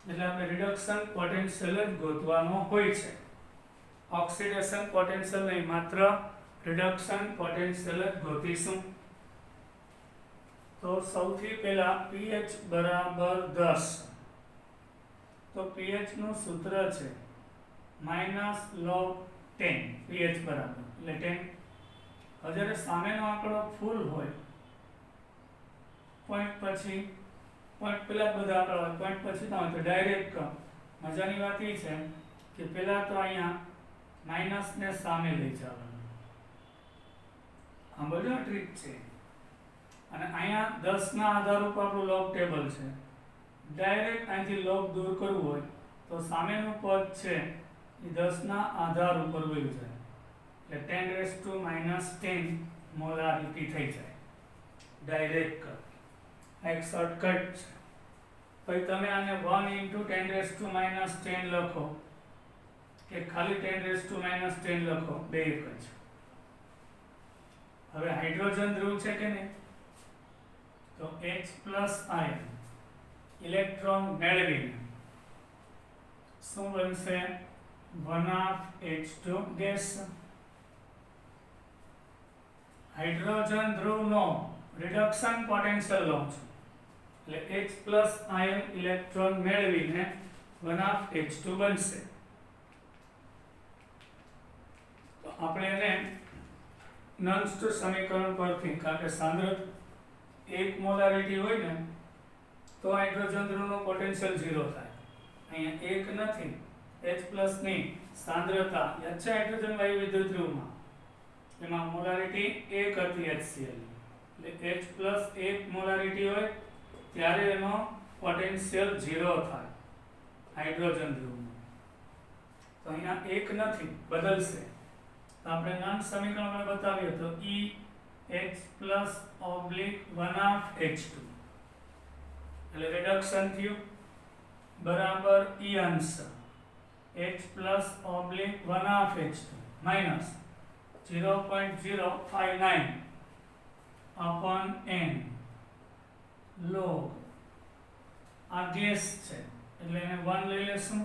S1: એટલે આપણે રિડક્શન પોટેન્શિયલ જ ગોતવાનો હોય છે. ઓક્સિડેશન પોટેન્શિયલ નહીં, માત્ર રિડક્શન પોટેન્શિયલ જ ગોતીશું. તો સૌથી પહેલા pH બરાબર 10. તો pH નું સૂત્ર છે -log 10, pH બરાબર એટલે 10. જ્યારે સામેનો આંકડો ફૂલ હોય, પોઈન્ટ પછી પોઈન્ટ પેલા બધા આંકડા હોય, પોઈન્ટ પછી ના હોય તો ડાયરેક્ટ મજાની વાત એ છે કે પેલા તો અહીંયા માઇનસ ને સામે લઈ જવાનું. આ બધું ટ્રીક છે. અને અહીંયા 10 ના આધાર ઉપર આપણું લોગ ટેબલ છે. ડાયરેક્ટ અહીંથી લોગ દૂર કરવું હોય તો સામેનું પદ છે એ 10 ના આધાર ઉપર વયું જાય એટલે 10⁻⁻10 મોલારિટી થઈ જાય ડાયરેક્ટ. એક શોર્ટકટ છે. પછી તમે આને 1 × 10⁻10 લખો કે ખાલી 10⁻10 લખો, બે એક જ. હવે હાઇડ્રોજન ધ્રુવ છે કે નહીં, તો H+ આયન ઇલેક્ટ્રોન મેળવીને શું બનશે? 1/H2 ગેસ. હાઇડ્રોજન ધ્રુવનો રિડક્શન પોટેન્શિયલ લઉં છું એટલે H+ આયન ઇલેક્ટ્રોન મેળવીને 1/H2 બનશે. તો આપણે એને નન્સ્ટ સમીકરણ પરથી, કારણ કે સાંદ્રતા 1 મોલારિટી હોય ને તો હાઇડ્રોજન ધ્રુવનો પોટેન્શિયલ 0 થાય. અહીંયા 1 નથી, H+ ની સાંદ્રતા યાદ છે હાઇડ્રોજન વાયુ વિદ્યુત ધ્રુવમાં, એમાં મોલારિટી 1 હતી HCl એટલે H+ 1 મોલારિટી હોય ત્યારે એનો પોટેન્શિયલ 0 થાય હાઇડ્રોજન ધ્રુવનો. તો અહીંયા 1 નથી, બદલશે. તો આપણે નન સમીકરણ બતાવીએ તો EH+/1/H2 એટલે રિડક્શન થયું બરાબર E અંશ H+/1/H2 minus 0.059 upon n log. આ ગેસ છે એટલે એને 1 લઈ લેશું.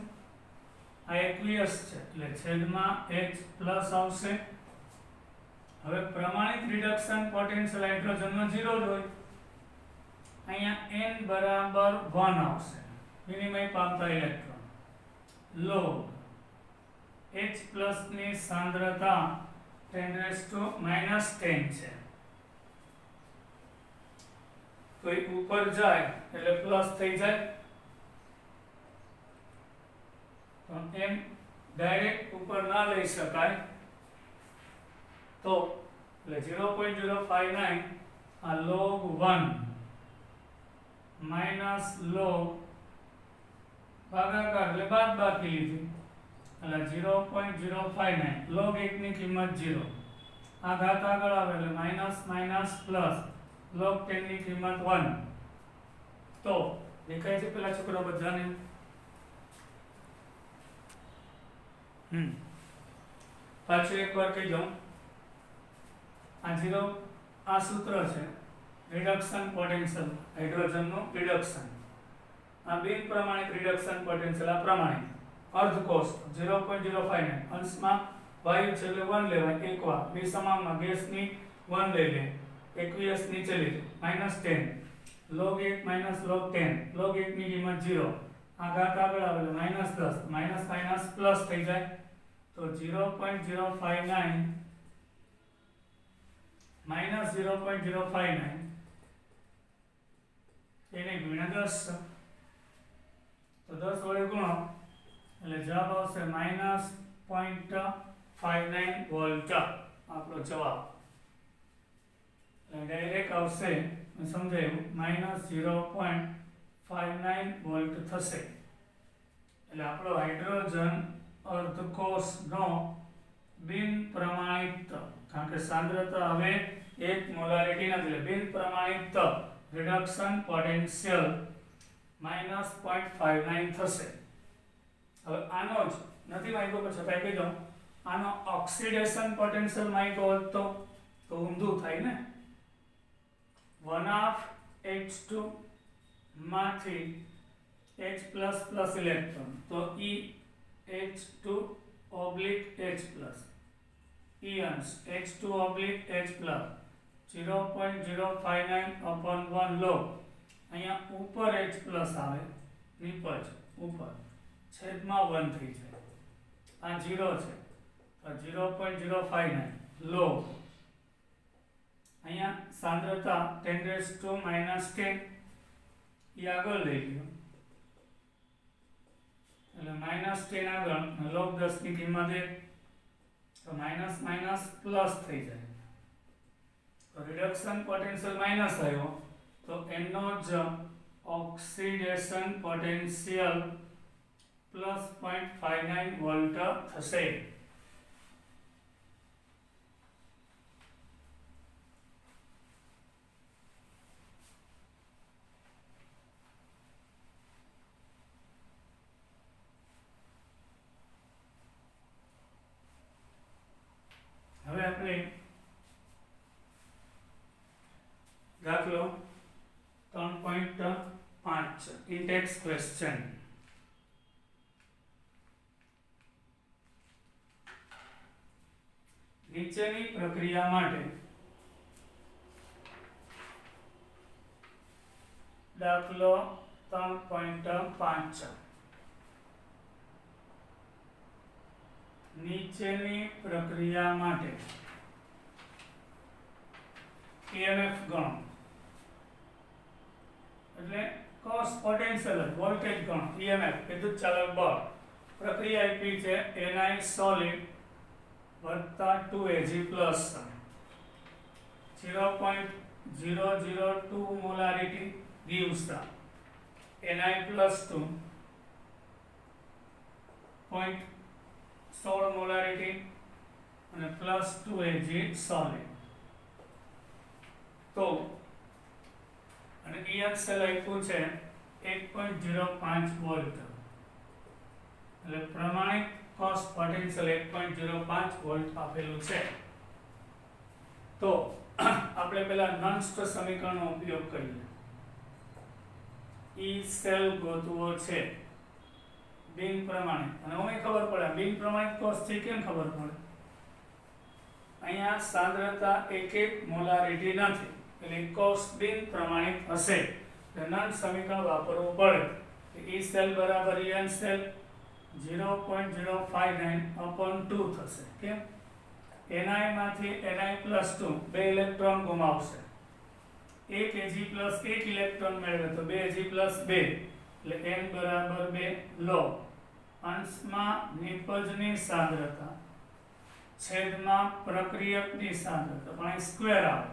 S1: આ એક્વિયસ છે એટલે છેદમાં H+ આવશે. હવે પ્રમાણિત રિડક્શન પોટેન્શિયલ હાઇડ્રોજનમાં 0 જ હોય અહીંયા n બરાબર 1 આવશે વિનિમય પામતા ઇલેક્ટ્રોન log H પ્લસ ની સાંદ્રતા 10⁻⁻10 છે તો એ ઉપર જાય એટલે પ્લસ થઈ જાય તો એમ ડાયરેક્ટ ઉપર ના લઈ શકાય તો એટલે 0.059 આ log 1 માઈનસ log ભાગાકાર એટલે બાદબાકી લીધી એટલે 0.059 log 1 ની કિંમત 0 આ ઘાત આગળ આવે એટલે માઈનસ માઈનસ પ્લસ log 10 ની કિંમત 1 તો દેખાય છે પેલા છોકરા બધાને પાછું એકવાર કહી દઉં આ 0 આ સૂત્ર છે રિડક્શન પોટેન્શિયલ હાઇડ્રોજનનું રિડક્શન આ બિન પ્રમાણિત રિડક્શન પોટેન્શિયલ આ પ્રમાણિત અર્ધ કોષ 0.059 અંશમાં વાયુ છે એટલે 1 લેવાય એકવા બે સમાનમાં ગેસની 1 લઈ લે aqueous નીચે લીધે -10 log 1 minus log 10 log 1 ની કિંમત 0 આ ઘાત આગળ આવે એટલે -10 માઈનસ માઈનસ પ્લસ થઈ જાય તો 0.059 minus 0.059 એને ગુણ્યા 10 તો 10 વડે ગુણો એટલે જવાબ આવશે -0.59 વોલ્ટ આપણો જવાબ ડાયરેક્ટ આવશે સમજાયું -0.59 વોલ્ટ થશે એટલે આપણો હાઇડ્રોજન અર્ધકોષનો બિન પ્રમાણિત કારણ કે સાંદ્રતા હવે 1 મોલારિટી નથી એટલે બિન પ્રમાણિત રિડક્શન પોટેન્શિયલ -0.59 થશે હવે આનો જ નથી માંગ્યો પણ છતાંય કહી દઉં આનો ઓક્સિડેશન પોટેન્શિયલ માંગ્યો હોત તો ઊંધું થાય ને 1/H2 માંથી H++ ઇલેક્ટ્રોન તો H2 ઓબ્લિક H+, E અંશ H2 ઓબ્લિક H+, 0.059/1 log અહીંયા ઉપર H+ આવે નીપજ ઉપર છેદમાં 1 થઈ જાય આ 0 છે તો 0.059 log અહીંયા સાંદ્રતા 10⁻⁻10 એ આગળ લઈ લ્યો એટલે -10 આગળ log 10 ની કિંમત 1 તો માઈનસ માઈનસ પ્લસ થઈ જાય તો રિડક્શન પોટેન્શિયલ માઈનસ આવ્યો તો એનો જ ઓક્સિડેશન પોટેન્શિયલ +0.59 વોલ્ટ થશે હવે આપણે દાખલો 3.5 ઇન્ટેક્સ ક્વેશ્ચન નીચેની પ્રક્રિયા માટે દાખલો 3.5 નીચેની પ્રક્રિયા માટે EMF ગણો એટલે કોસ પોટેન્શિયલ વોલ્ટેજ ગણો EMF વિદ્યુત ચાલક બળ પ્રક્રિયા આપી છે Ni સોલિડ વત્તા 2Ag plus 0.002 molarity gives the Ni plus 2 0.16 molarity અને પ્લસ 2Ag સોલિડ તો અને EN સેલ આપ્યું છે 1.05 વોલ્ટ એટલે પ્રમાણિત કોસ પોટેન્શિયલ 1.05 વોલ્ટ આપેલું છે તો આપણે પહેલા નન્સ્ટ સમીકરણનો ઉપયોગ કરીએ E સેલ ગોતવો છે બિન પ્રમાણિત અને ઓમે ખબર પડે બિન પ્રમાણિત કોસ છે કેમ ખબર પડે અહીંયા સાંદ્રતા 1 મોલારિટી નથી એટલે કોસ બિન પ્રમાણિત હશે રેનોલ્ડ સમીકરણ વાપરવું પડે કે E સેલ બરાબર En સેલ 0.059 upon 2 થશે. કેમ? Ni માંથી Ni+2 બે ઇલેક્ટ્રોન ગુમાવશે. એક Ag+ 1 ઇલેક્ટ્રોન મેળવે તો 2Ag+2 એટલે n બરાબર 2 લો. અંશમાં નિપજની સાંદ્રતા છેદમાં પ્રક્રિયકની સાંદ્રતા પણ અહીં સ્ક્વેર આવે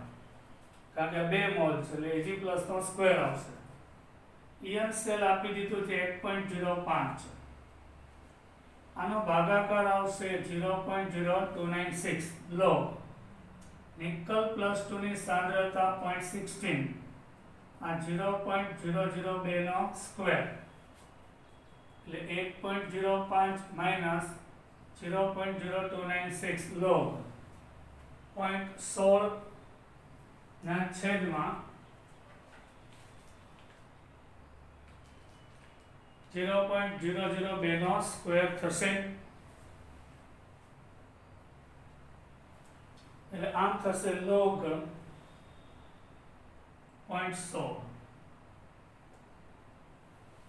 S1: કારણ કે 2 મોલ છે એટલે Ag+ નો સ્ક્વેર આવશે. En સેલ આપી દીધું છે 1.05 આનો ભાગાકાર આવશે 0.0296 લો. નિકલ+2 ની સાંદ્રતા 0.16 આ 0.002 નો સ્ક્વેર એટલે 1.05 માઈનસ 0.0296 log 0.16 ના છેદમાં 0.002 નો સ્ક્વેર થશે. એટલે આમ થશે log 0.16.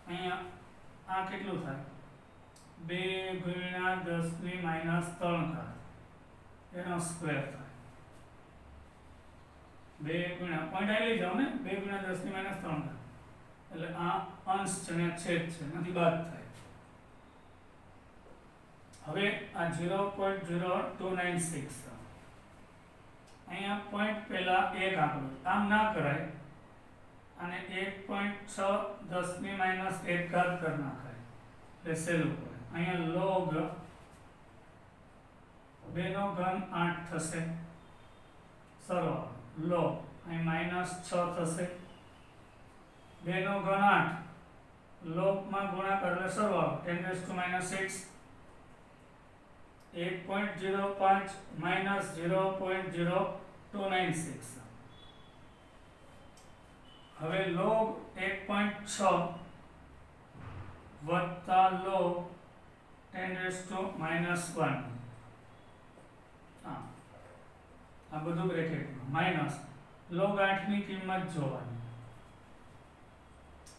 S1: અહીંયા આ કેટલું થાય 2 ગુણ્યા 10 ની -3 ઘાત એનો સ્ક્વેર થાય. 2 ગુણ્યા પોઈન્ટ આવી જાવ ને 2 ગુણ્યા 10 ની -3 ઘાત એટલે આ અંશ છે ને છેદ છે એનાથી બાદ થાય. હવે આ 0.0296 અહીંયા પોઈન્ટ પહેલા એક આંકડો આમ ના કરાય અને 1.6 10 ની -1 ઘાત કરી નાખાય એટલે સહેલું પડે. અહીંયા log 2 નો ઘન 8 થશે સરવાળો log અહીં -6 થશે 2 નો ઘન 8 log માં ગુણાકાર એટલે સરવાળો 10⁻⁻6 1.05 minus 0.0296 હવે log 1.6 વત્તા log 10⁻⁻1 આ બધું બ્રેકેટમાં માઈનસ log 8 ની કિંમત જોવાની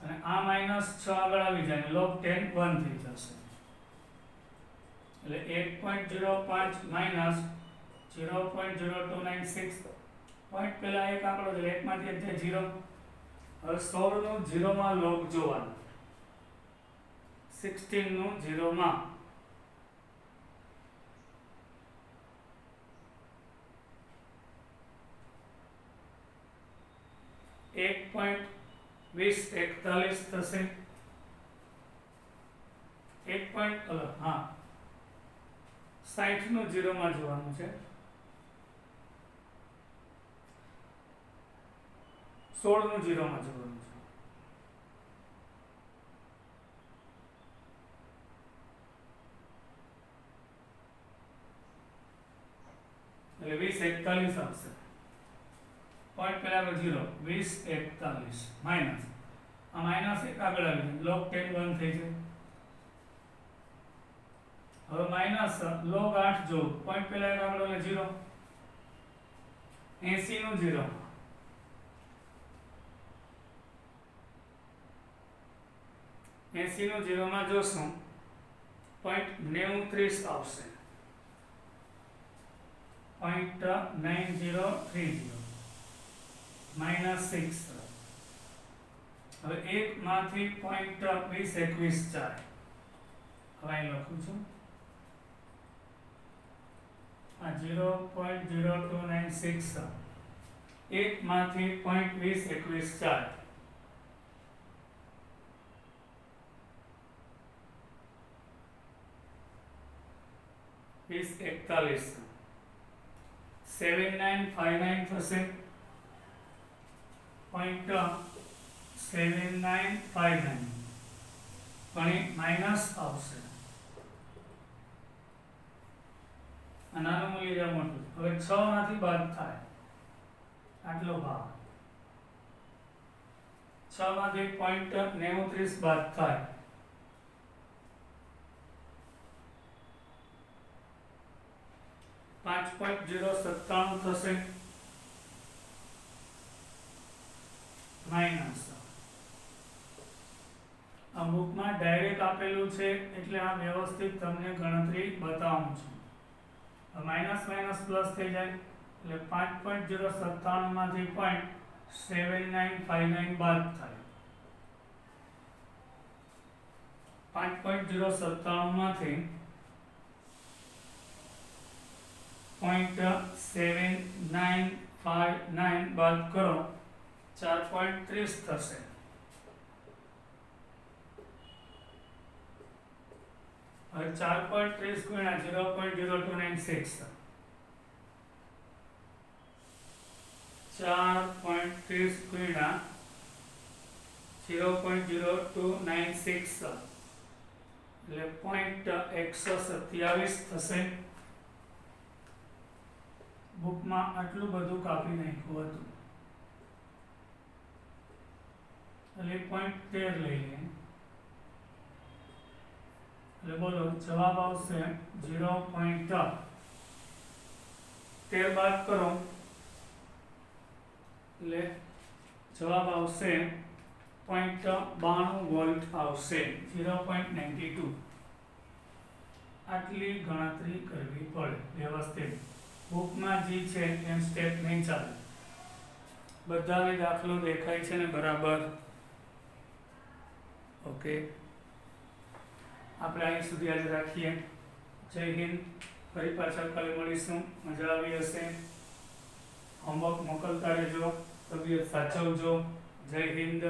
S1: અને આ -6 આગળ આવી જાય log 10 1 થઈ જશે એટલે 1.05 minus 0.0296 પોઈન્ટ પહેલા એક આંકડો છે 1 માંથી 1 જાય 0. હવે 16 નું 0 માં log જોવાનું 16 નું 0 માં એક 1.2041 થશે 60 નું 0 માં જોવાનું છે 16 નું 0 માં જોવાનું છે એટલે 2041 આવશે પોઈન્ટ પહેલા 0 2041 માઈનસ આ માઈનસ એક આગળ આવી log 10 1 થઈ જાય. હવે માઈનસ log 8 જો પોઈન્ટ પહેલા એક આગળ એટલે 0 80 નું 0 80 નું 0 માં જોશું પોઈન્ટ 39 આવશે પોઈન્ટ 9030 -6 હવે એક માંથી પોઈન્ટ 2021 જાય હવે અહીં લખું છું આ 0.0296 એક માંથી પોઈન્ટ 2021 જાય 2041 7959 થશે પોઈન્ટ 7959 પણ માઈનસ આવશે આનું મૂલ્ય મોટું હવે 6 માંથી બાદ થાય આટલો ભાગ 6 માંથી પોઈન્ટ 39 બાદ થાય 5.097 થશે માઈનસ બુકમાં ડાયરેક્ટ આપેલું છે એટલે આ વ્યવસ્થિત તમને ગણતરી બતાવું છું. માઇનસ માઇનસ પ્લસ થઈ જાય એટલે 5.097 માંથી 0.7959 બાદ થાય. 5.097 માંથી 0.7959 બાદ કરો 4.30 થશે. હવે 4.30 ગુણ્યા 0.0296 4.30 ગુણ્યા 0.0296 એટલે 0.127 થશે. બુકમાં આટલું બધું કાપી નાખ્યું હતું એટલે 0.13 લઈ લઈએ. એટલે બોલો જવાબ આવશે 0.13 બાદ કરો એટલે જવાબ આવશે 0.92 વોલ્ટ આવશે 0.92. આટલી ગણતરી કરવી પડે વ્યવસ્થિત. બુકમાં જે છે એમ સ્ટેપ નહીં ચાલે. બધાને દાખલો દેખાય છે ને બરાબર? ઓકે, આપણે અહીં સુધી આજે રાખીએ. જય હિન્દ. ફરી પાછા કાલે મળીશું. મજા આવી હશે. હોમવર્ક મોકલતા રહેજો. તબિયત સાચવજો. જય હિન્દ.